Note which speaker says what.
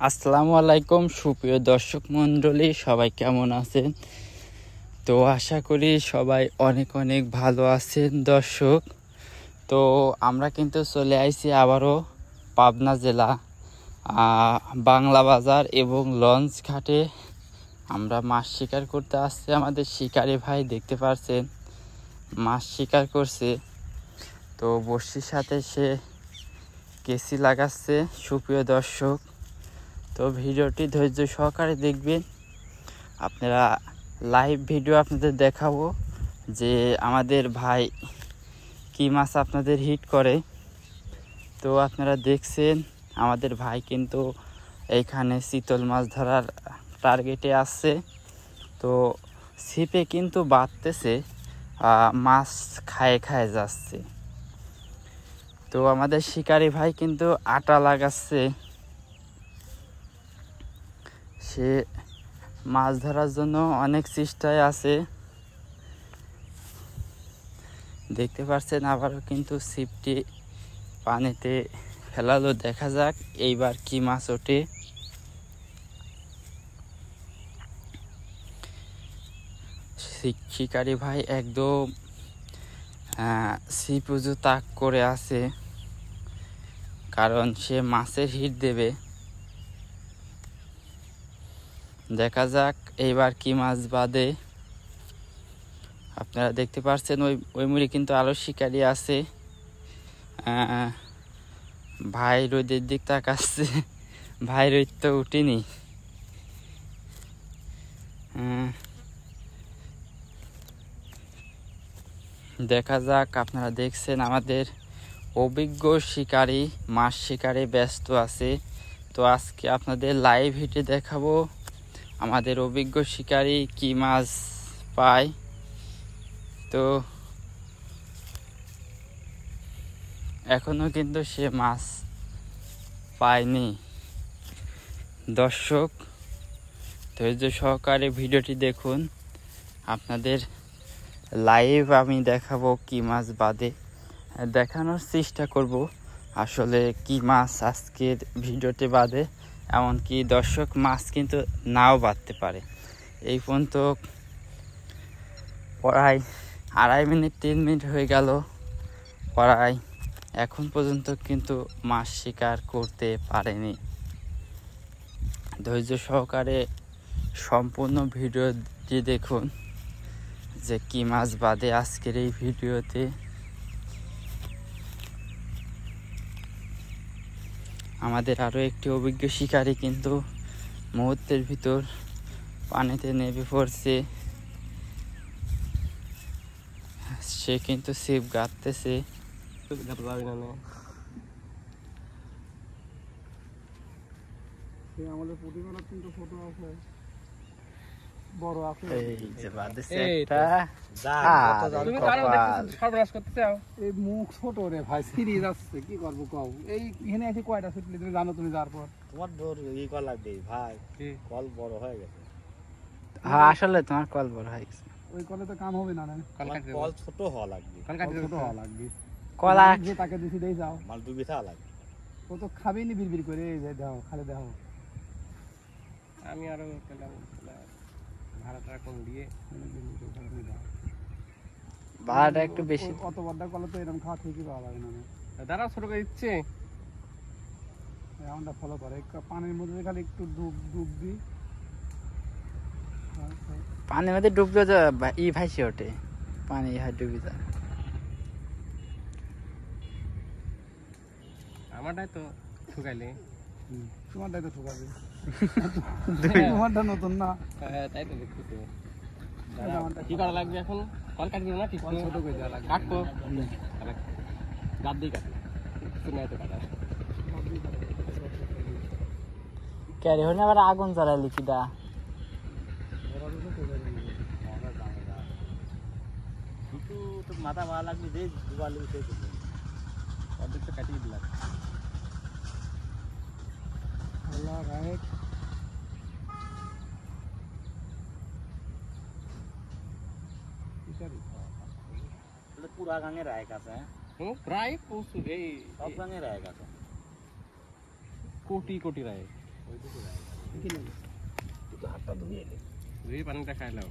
Speaker 1: আসসালামু আলাইকুম সুপ্রিয় দর্শক মণ্ডলী, সবাই কেমন আছেন? তো আশা করি সবাই অনেক অনেক ভালো আছেন দর্শক। তো আমরা কিন্তু চলে আইছি আবারও পাবনা জেলা বাংলা বাজার এবং লঞ্চ ঘাটে। আমরা মাছ শিকার করতে আসছি। আমাদের শিকারি ভাই দেখতে পাচ্ছেন মাছ শিকার করছে। তো বড়শির সাথে সে কেসি লাগাচ্ছে। সুপ্রিয় দর্শক, তো ভিডিওটি ধৈর্য সহকারে দেখবেন। আপনারা লাইভ ভিডিও আপনাদের দেখাবো যে আমাদের ভাই কি মাছ আপনাদের হিট করে। তো আপনারা দেখছেন আমাদের ভাই কিন্তু এইখানে চিতল মাছ ধরার টার্গেটে আসছে। তো ছিপে কিন্তু বাঁধতেছে, মাছ খায়ে খায়ে যাচ্ছে। তো আমাদের শিকারি ভাই কিন্তু আটা লাগাচ্ছে। সে মাছ ধরার জন্য অনেক চেষ্টায় আছে। দেখতে পাচ্ছেন আবারও কিন্তু ছিপটি পানিতে ফেলালো। দেখা যাক এইবার কি মাছ ওঠে। শিকারি ভাই একদম ছিপ উঁচু তাক করে আছে, কারণ সে মাছের হিট দেবে। দেখা যাক এইবার কি মাছ বাঁধে। আপনারা দেখতে পাচ্ছেন ওই মুড়ি কিন্তু আরো শিকারি আছে। ভাই রোদের দিক তাকাচ্ছে। ভাই রোদ তো উঠিনি। দেখা যাক। আপনারা দেখছেন আমাদের অভিজ্ঞ শিকারি মাছ শিকারে ব্যস্ত আছে। তো আজকে আপনাদের লাইভ হিটে দেখাবো আমাদের অভিজ্ঞ শিকারি কি মাছ পায়। তো এখনো কিন্তু সে মাছ পায়নি। দর্শক ধৈর্য সহকারে ভিডিওটি দেখুন। আপনাদের লাইভ আমি দেখাবো কি মাছ বাঁধে, দেখানোর চেষ্টা করব আসলে কি মাছ আজকের ভিডিওতে বাঁধে। এমনকি দর্শক মাছ কিন্তু নাও বাঁধতে পারে। এই পর্যন্ত প্রায় 2.5 মিনিট 3 মিনিট হয়ে গেল প্রায়, এখন পর্যন্ত কিন্তু মাছ শিকার করতে পারেনি। ধৈর্য সহকারে সম্পূর্ণ ভিডিওটি দেখুন যে কি মাছ বাঁধে আজকের এই ভিডিওতে। আমাদের আরও একটি অভিজ্ঞ শিকারী কিন্তু মুহূর্তের ভিতর পানিতে নেমে পড়ছে। সে কিন্তু ছিপ গাঁথতেছে।
Speaker 2: আমাদের প্রতিবেলার কিন্তু ছোট আছে, বড় আছে।
Speaker 1: এই যে বাঁধেছে একটা।
Speaker 2: এই মুখ ছোট রে ভাই, সিরিয়ে যাচ্ছে। কি করবো কও? এই এখানে এসে কয়টা ছুটলি তুমি জানো? তুমি যাওয়ার পর
Speaker 3: তোমার দৌড় ই কল লাগবে ভাই, কল বড় হয়ে গেছে।
Speaker 1: হ্যাঁ আসলে তোমার কল বড় হয়ে গেছে।
Speaker 2: ওই কলে তো কাম হবে না।
Speaker 3: কল ছোট হওয়া লাগবে,
Speaker 2: ছোট হওয়া লাগবে।
Speaker 1: কলা
Speaker 2: যে তাকে দিছি দেই যাও,
Speaker 3: মাল ডুবি থাকা লাগবে।
Speaker 2: ও তো খাবেই নি বিড়বিড় করে। এই যে দাও, খালি দাও। আমি আরো ভাড়াটা কম দিয়ে
Speaker 1: ভাড়াটা একটু বেশি।
Speaker 2: অত বড় কলে তো এরকম খাওয়া ঠিকই পাওয়া লাগে না। দাঁড়া, ছোট করে দিচ্ছে। এমনটা ফলো করে পানির মধ্যে খালি একটু ডুব ডুব দিই।
Speaker 1: পানির মধ্যে ডুবলে তো ই ভাসে ওঠে, পানি ডুবে যায়।
Speaker 2: আমারটাই তো ঠুকাইলে। তোমারটাই তো ঠুকাবে। তোমারটা নতুন না। তাই তো দেখতেছি। কি করা লাগবে এখন? কল কাটবি না? কি ছোট করে দেওয়া লাগবে? কাটবো। গাদ দিয়ে কাটবো। কিছু নাই তো কাটা।
Speaker 1: ক্যারি হলে আবার আগুন জ্বালাইলি কি দা?
Speaker 3: কিন্তু তো মাথা মারা লাগবে, যে ডুবালি সেই করবে।
Speaker 2: অর্ধেক তো কাটিয়ে দিলাম। আল্লাহ রাইট।
Speaker 3: পুরা গাঙের রায় আছে,
Speaker 2: প্রায় প্রচুর। এই
Speaker 3: সব গাঙের রায় আছে,
Speaker 2: কোটি কোটি রায়। হাতটা ধুয়ে পানিটা খাইলাম